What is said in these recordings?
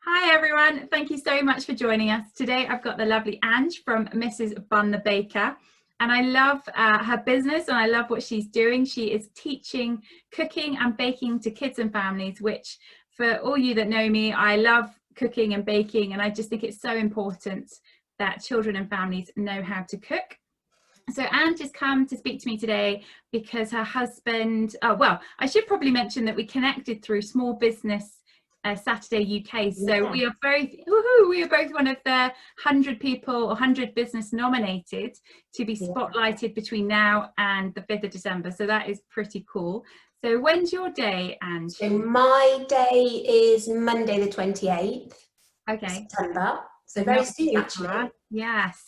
Hi everyone, thank you so much for joining us. Today I've got the lovely Ange from Mrs Bun the Baker, and I love her business and I love what she's doing. She is teaching cooking and baking to kids and families, which for all you that know me, I love cooking and baking, and I just think it's so important that children and families know how to cook. So Ange has come to speak to me today because her husband, well, I should probably mention that we connected through Small Business Saturday UK. So we are both, we are both one of the 100 people or 100 business nominated to be spotlighted between now and the 5th of December. So that is pretty cool. So when's your day, Ange? So my day is Monday the 28th September. So very soon, actually. Yes.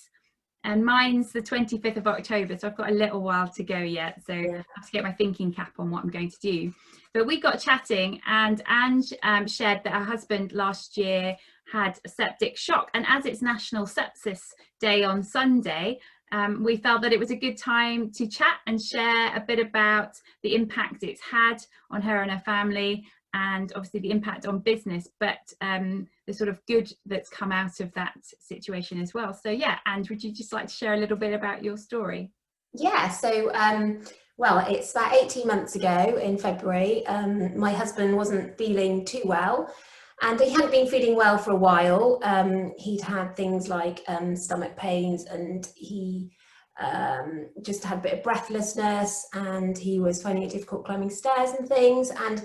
And mine's the 25th of October, so I've got a little while to go yet. So I have to get my thinking cap on what I'm going to do. But we got chatting, and Ange shared that her husband last year had a septic shock. And as it's National Sepsis Day on Sunday, we felt that it was a good time to chat and share a bit about the impact it's had on her and her family, and obviously the impact on business, but the sort of good that's come out of that situation as well. So yeah, and would you just like to share a little bit about your story? Yeah, so well, it's about 18 months ago in February. My husband wasn't feeling too well, and he hadn't been feeling well for a while. He'd had things like stomach pains, and he just had a bit of breathlessness, and he was finding it difficult climbing stairs and things. And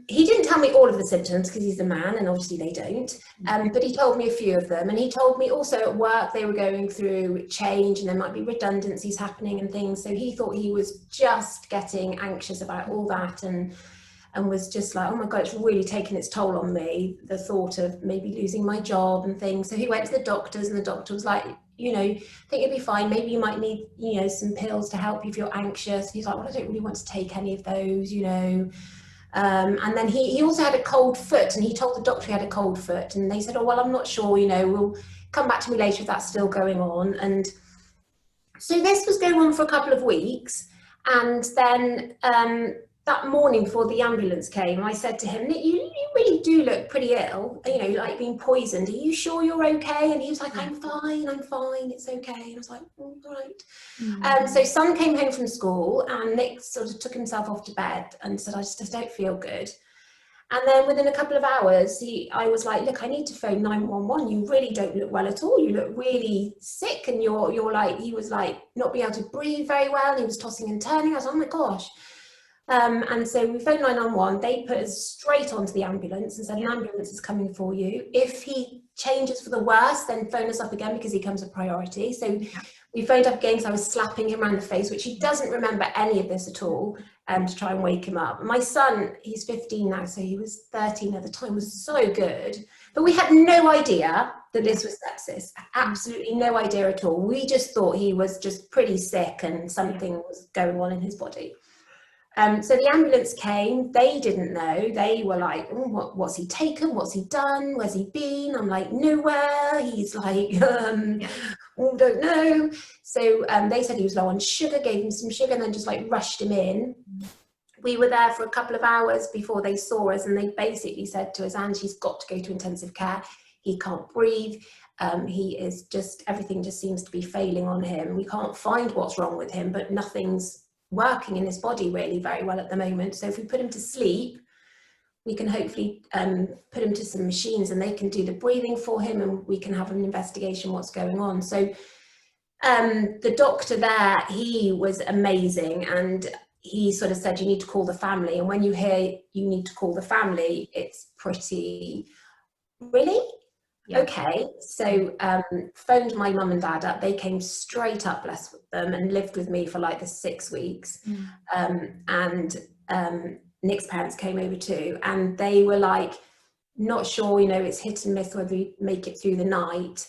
he didn't tell me all of the symptoms because he's a man and obviously they don't, but he told me a few of them. And he told me also at work they were going through change and there might be redundancies happening and things, so he thought he was just getting anxious about all that, and was just like, oh my god, it's really taken its toll on me, the thought of maybe losing my job and things. So he went to the doctors, and the doctor was like, you know, I think it'd be fine, maybe you might need, you know, some pills to help you if you're anxious. He's like, well, I don't really want to take any of those, you know. And then he also had a cold foot, and he told the doctor he had a cold foot, and they said, oh well, I'm not sure, you know, we'll come back to me later if that's still going on. And so this was going on for a couple of weeks, and then that morning before the ambulance came, I said to him, you really do look pretty ill, you know, like being poisoned. Are you sure you're okay? And he was like, I'm fine, it's okay. And I was like, all right. So son came home from school, and Nick sort of took himself off to bed and said, I just don't feel good. And then within a couple of hours, I was like, look, I need to phone 911. You really don't look well at all. You look really sick, and you're like, he was like not being able to breathe very well, and he was tossing and turning. I was like, oh my gosh. And so we phoned 911. They put us straight onto the ambulance and said, an ambulance is coming for you. If he changes for the worst, then phone us up again, because he comes a priority. So we phoned up again because I was slapping him around the face, which he doesn't remember any of this at all, to try and wake him up. My son, he's 15 now, so he was 13 at the time, was so good. But we had no idea that this was sepsis. Absolutely no idea at all. We just thought he was just pretty sick and something was going on in his body. So the ambulance came. They didn't know. They were like, oh, what's he taken? What's he done? Where's he been? I'm like, nowhere. He's like, oh, don't know. So they said he was low on sugar, gave him some sugar, and then just like rushed him in. We were there for a couple of hours before they saw us, and they basically said to us, Angie's got to go to intensive care. He can't breathe. He is just, everything just seems to be failing on him. We can't find what's wrong with him, but nothing's working in his body really very well at the moment. So if we put him to sleep, we can hopefully put him to some machines, and they can do the breathing for him, and we can have an investigation what's going on. So the doctor there, he was amazing, and he sort of said, you need to call the family. And when you hear you need to call the family, it's pretty, really? Okay, so phoned my mum and dad up. They came straight up, bless them, and lived with me for like the 6 weeks. And Nick's parents came over too, and they were like, not sure, you know, it's hit and miss whether we make it through the night.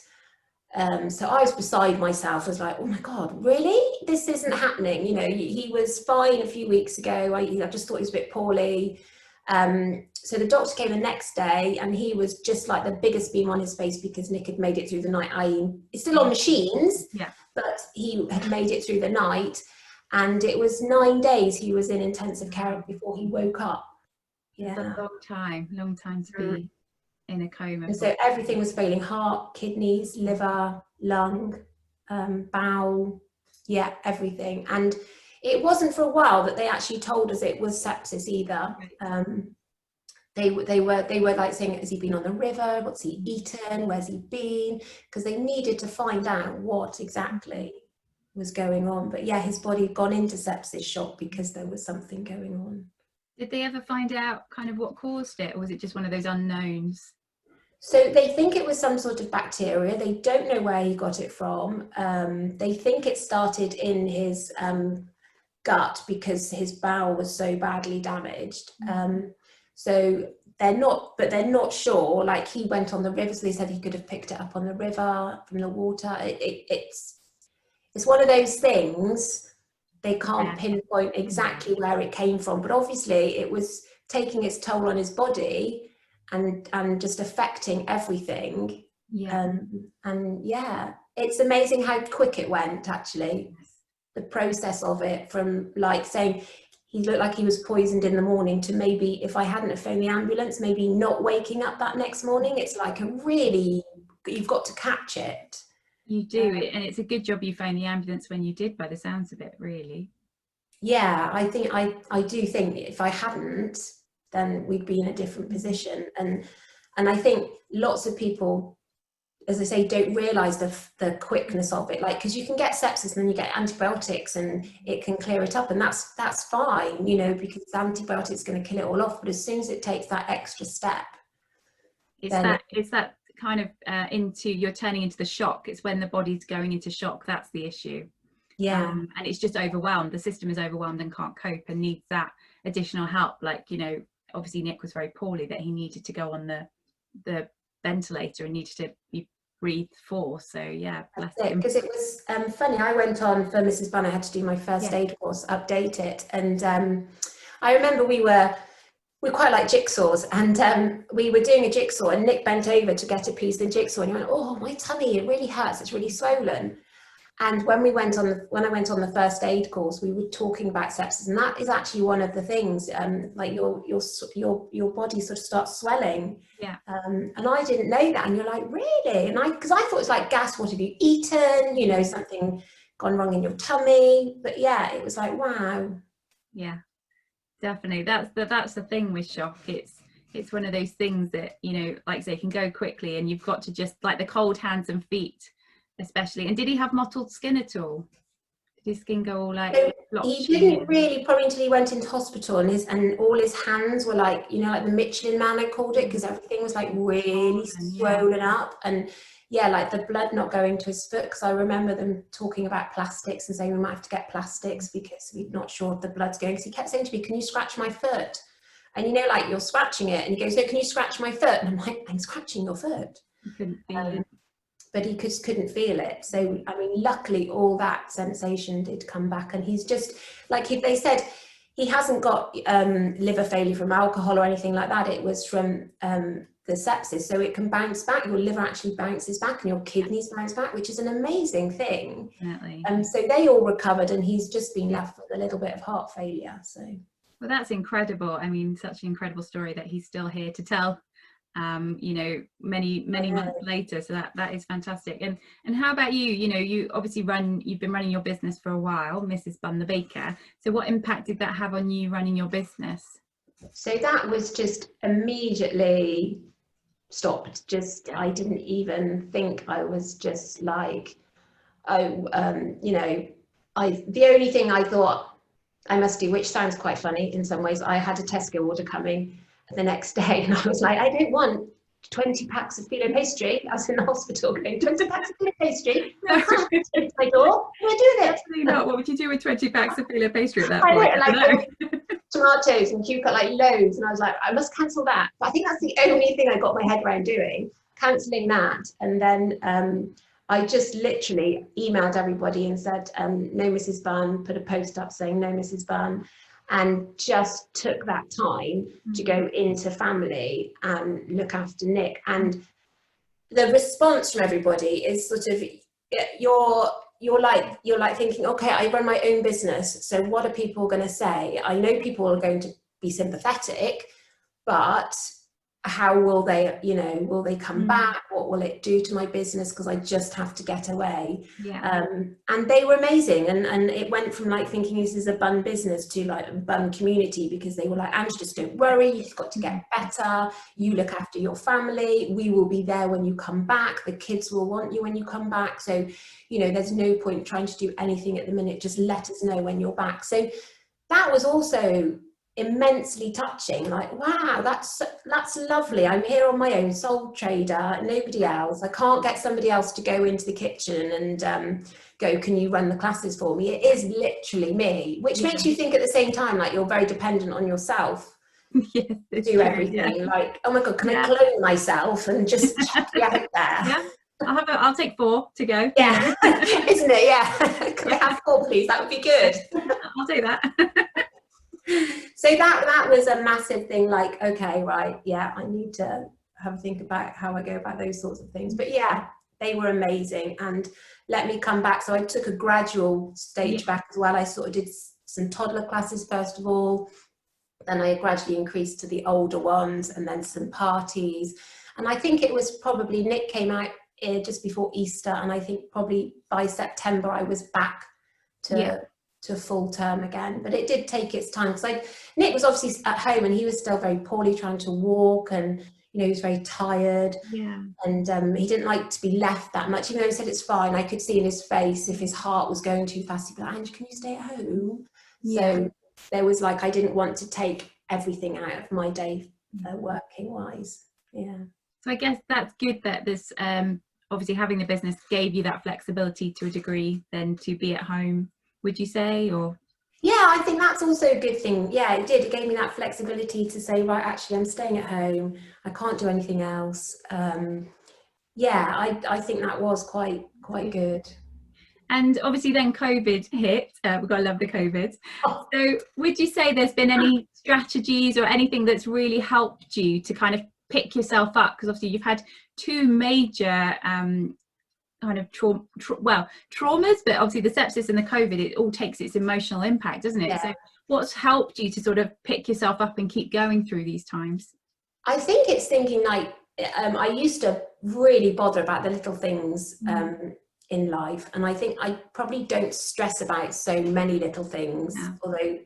So I was beside myself. I was like, oh my god, really? This isn't happening. You know, he was fine a few weeks ago. I just thought he was a bit poorly. So the doctor came the next day, and he was just like the biggest beam on his face, because Nick had made it through the night. He's still on machines, but he had made it through the night, and it was 9 days he was in intensive care before he woke up. Yeah, a long time to be. in a coma. And so everything was failing: heart, kidneys, liver, lung, bowel, yeah, everything. And it wasn't for a while that they actually told us it was sepsis either. They were like saying, has he been on the river? What's he eaten? Where's he been? Because they needed to find out what exactly was going on. But yeah, his body had gone into sepsis shock because there was something going on. Did they ever find out kind of what caused it, or was it just one of those unknowns? So they think it was some sort of bacteria. They don't know where he got it from. They think it started in his gut because his bowel was so badly damaged. So they're not sure. Like, he went on the river, so they said he could have picked it up on the river from the water. It's one of those things. They can't pinpoint exactly where it came from, but obviously it was taking its toll on his body and just affecting everything. And yeah, it's amazing how quick it went, actually. The process of it, from like saying he looked like he was poisoned in the morning to maybe, if I hadn't have phoned the ambulance, maybe not waking up that next morning. It's like you've got to catch it. You do, and it's a good job you phoned the ambulance when you did, by the sounds of it, really. Yeah, I think I do think if I hadn't, then we'd be in a different position. And I think lots of people, as I say, don't realise the quickness of it. Like, because you can get sepsis and then you get antibiotics and it can clear it up, and that's fine, you know, because antibiotics going to kill it all off. But as soon as it takes that extra step, it's that kind of you're turning into the shock. It's when the body's going into shock, that's the issue. And it's just overwhelmed. The system is overwhelmed and can't cope and needs that additional help. Like, you know, obviously Nick was very poorly, that he needed to go on the ventilator and needed to be breathed for. So yeah, bless him. Because it was funny, I went on for Mrs Bun. I had to do my first aid course, update it, and I remember we quite like jigsaws, and we were doing a jigsaw, and Nick bent over to get a piece of the jigsaw, and he went, "Oh, my tummy, it really hurts, it's really swollen." And when I went on the first aid course, we were talking about sepsis, and that is actually one of the things. Like your body sort of starts swelling. And I didn't know that, and you're like, really? And because I thought it was like gas. What have you eaten? You know, something gone wrong in your tummy. But yeah, it was like, wow. Yeah, definitely. That's the thing with shock. It's one of those things that, you know, like I say, can go quickly, and you've got to just, like, the cold hands and feet especially. And did he have mottled skin at all? Did his skin go all like he didn't really, probably until he went into hospital, and all his hands were like, you know, like the Michelin Man, I called it, because everything was like really swollen up, and yeah, like the blood not going to his foot, because I remember them talking about plastics and saying we might have to get plastics because we're not sure if the blood's going, because he kept saying to me, "Can you scratch my foot?" And you know, like, you're scratching it, and he goes, "No, can you scratch my foot?" And I'm like, "I'm scratching your foot." You couldn't feel it. But he couldn't feel it. So, I mean, luckily all that sensation did come back, and he's just, like, if they said he hasn't got liver failure from alcohol or anything like that, it was from the sepsis, so it can bounce back. Your liver actually bounces back, and your kidneys bounce back, which is an amazing thing. Definitely. So they all recovered, and he's just been left with a little bit of heart failure. So, well, that's incredible. I mean, such an incredible story that he's still here to tell. You know, many months later, so that is fantastic. And how about you? You know, you obviously you've been running your business for a while, Mrs Bun the baker. So what impact did that have on you running your business? So that was just immediately stopped. Just, I didn't even think. I was just like, you know, the only thing I thought I must do, which sounds quite funny in some ways, I had a Tesco order coming the next day, and I was like, I don't want 20 packs of phyllo pastry. I was in the hospital going, 20 packs of phyllo pastry? No, I can't go to my door. We're doing it. Absolutely not. What would you do with 20 packs of phyllo pastry at that point? I like tomatoes and cucumber, like loads, and I was like, I must cancel that. But I think that's the only thing I got my head around doing, cancelling that. And then I just literally emailed everybody and said, no Mrs Bun, put a post up saying no Mrs Bun, and just took that time to go into family and look after Nick. And the response from everybody is sort of, you're like thinking, okay, I run my own business, so what are people going to say? I know people are going to be sympathetic, but how will they, you know, will they come back? What will it do to my business? Because I just have to get away. And they were amazing. And it went from like thinking this is a bun business to like a bun community, because they were like, Angie, just don't worry, you've got to get better. You look after your family. We will be there when you come back. The kids will want you when you come back. So, you know, there's no point trying to do anything at the minute. Just let us know when you're back. So that was also immensely touching. Like, wow, that's lovely. I'm here on my own, sole trader, nobody else. I can't get somebody else to go into the kitchen and go, can you run the classes for me? It is literally me, which makes you think at the same time like you're very dependent on yourself. Yes, to do everything. Like, oh my god, can I clone myself and just chuck you out there? I'll take 4 to go. Yeah. Isn't it? Yeah. Can I have 4, please? That would be good. I'll do that. So that was a massive thing. Like, okay, right, yeah, I need to have a think about how I go about those sorts of things. But yeah, they were amazing and let me come back. So I took a gradual stage back as well. I sort of did some toddler classes first of all, then I gradually increased to the older ones, and then some parties. And I think it was probably Nick came out just before Easter, and I think probably by September I was back to full term again. But it did take its time, because Nick was obviously at home and he was still very poorly, trying to walk, and you know, he was very tired, and he didn't like to be left that much, even though he said it's fine. I could see in his face if his heart was going too fast, he'd be like, Angie, can you stay at home? So there was like, I didn't want to take everything out of my day working wise. So I guess that's good that this obviously having the business gave you that flexibility to a degree then to be at home, would you say? Or I think that's also a good thing. It did. It gave me that flexibility to say, right, actually I'm staying at home, I can't do anything else. I think that was quite good. And obviously then COVID hit. We've got to love the COVID. So would you say there's been any strategies or anything that's really helped you to kind of pick yourself up? Because obviously you've had 2 major kind of traumas, but obviously the sepsis and the COVID, it all takes its emotional impact, doesn't it? So what's helped you to sort of pick yourself up and keep going through these times? I think it's thinking like, I used to really bother about the little things in life, and I think I probably don't stress about so many little things, although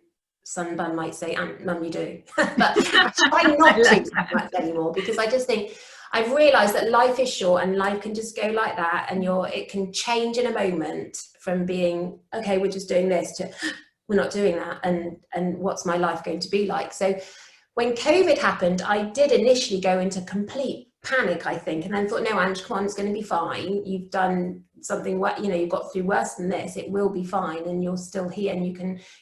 some bun might say, Mum, you do. But I try not to that much anymore, because I just think I've realised that life is short and life can just go like that, and it can change in a moment from being, okay, we're just doing this, to we're not doing that, and what's my life going to be like? So when COVID happened, I did initially go into complete panic, I think, and then thought, no, Ange, come on, it's going to be fine. You've done something, you know, you've got through worse than this. It will be fine, and you're still here, and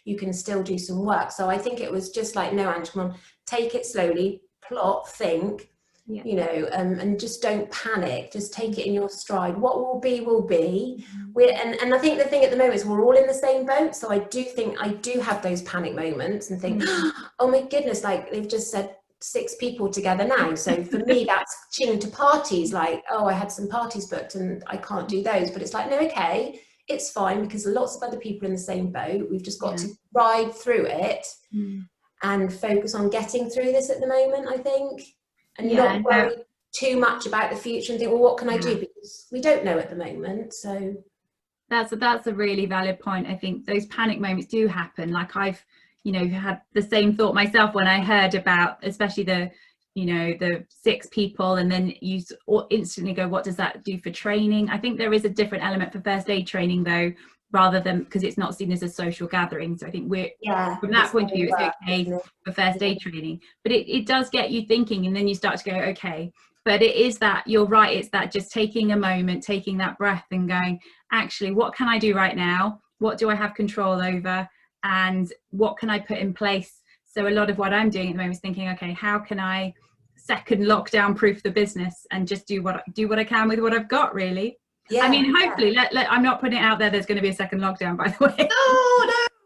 you can still do some work. So I think it was just like, no, Ange, come on, take it slowly, plot, think, you know, and just don't panic. Just take it in your stride. What will be, will be. And I think the thing at the moment is we're all in the same boat. So I do think I do have those panic moments and think, oh my goodness, like they've just said 6 people together now. So for me, that's tuning to parties, like, oh, I had some parties booked and I can't do those. But it's like, no, okay, it's fine, because lots of other people in the same boat. We've just got to ride through it and focus on getting through this at the moment, I think, and not worry too much about the future and think, well, what can I do? Because we don't know at the moment. So that's a really valid point. I think those panic moments do happen. Like I've, you know, had the same thought myself when I heard about, especially the 6 people, and then you instantly go, what does that do for training? I think there is a different element for first aid training though, rather than, because it's not seen as a social gathering. So I think we're from that point of view, it's okay for first aid training, but it does get you thinking, and then you start to go, okay. But it is that, you're right, it's that just taking a moment, taking that breath and going, actually, what can I do right now? What do I have control over? And what can I put in place? So a lot of what I'm doing at the moment is thinking, okay, how can I second lockdown proof the business and just do what I can with what I've got, really. I mean, hopefully, I'm not putting it out there there's going to be a second lockdown, by the way.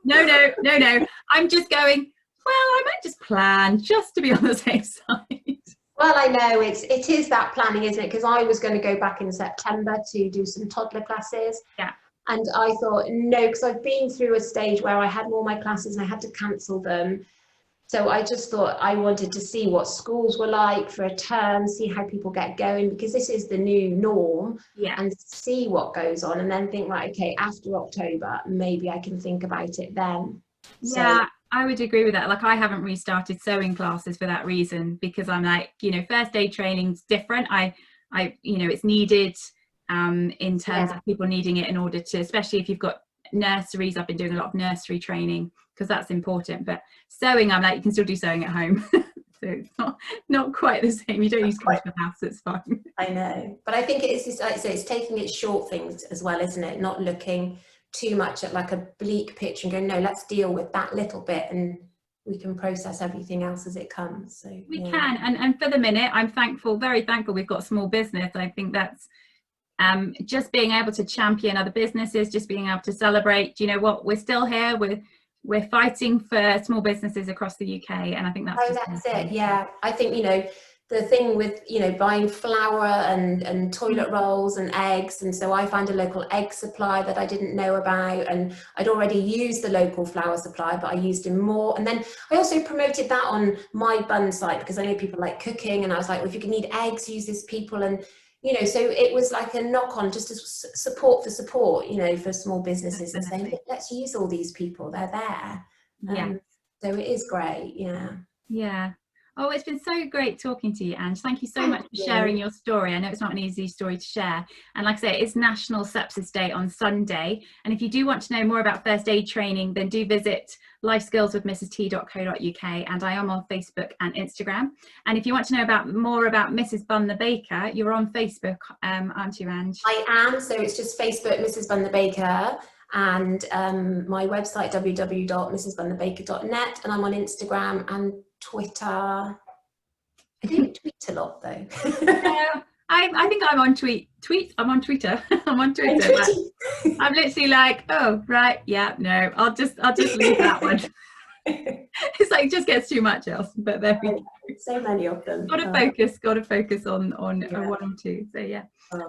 No. I'm just going, well, I might just plan just to be on the safe side. Well, I know it is that planning, isn't it? Because I was going to go back in September to do some toddler classes. And I thought, no, because I've been through a stage where I had all my classes and I had to cancel them. So I just thought I wanted to see what schools were like for a term, see how people get going, because this is the new norm, Yeah. and see what goes on, and then think, right, okay, after October, maybe I can think about it then. Yeah, I would agree with that. Like, I haven't restarted sewing classes for that reason, because I'm like, you know, first aid training's different. You know, it's needed in terms of people needing it in order to, especially if you've got nurseries. I've been doing a lot of nursery training because that's important. But sewing, I'm like, you can still do sewing at home. So it's not quite the same. You don't use to come to the house, it's fine. I know, but I think it's just, like I say, it's taking it short things as well, isn't it? Not looking too much at like a bleak picture and going, no, let's deal with that little bit, and we can process everything else as it comes. So we can, and for the minute, I'm thankful, very thankful we've got a small business. I think that's just being able to champion other businesses, just being able to celebrate, you know what, we're still here, we're fighting for small businesses across the UK, and I think that's it. Yeah, I think, you know, the thing with, you know, buying flour and toilet rolls and eggs, and so I found a local egg supply that I didn't know about, and I'd already used the local flour supply, but I used him more. And then I also promoted that on my bun site, because I know people like cooking, and I was like, well, if you can need eggs, use this people. And you know, so it was like a knock-on, just as support for support, you know, for small businesses, and saying, let's use all these people, they're there. So it is great. Yeah. Oh, it's been so great talking to you, Ange. Thank you so much for sharing your story. I know it's not an easy story to share. And like I say, it's National Sepsis Day on Sunday. And if you do want to know more about first aid training, then do visit lifeskillswithmrst.co.uk, and I am on Facebook and Instagram. And if you want to know more about Mrs Bun the Baker, you're on Facebook, aren't you, Ange? I am. So it's just Facebook, Mrs Bun the Baker, and my website, www.mrsbunthebaker.net, and I'm on Instagram and Twitter. I don't tweet a lot though. I think I'm on I'm on Twitter. I'm on Twitter. I'm literally like, oh right, yeah, no, I'll just leave that one. It's like, it just gets too much else. But there we go. So many of them. Got to focus on one or two. So yeah.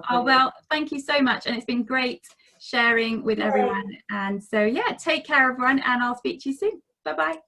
Oh well, thank you so much, and it's been great sharing with everyone. And so yeah, take care everyone, and I'll speak to you soon. Bye bye.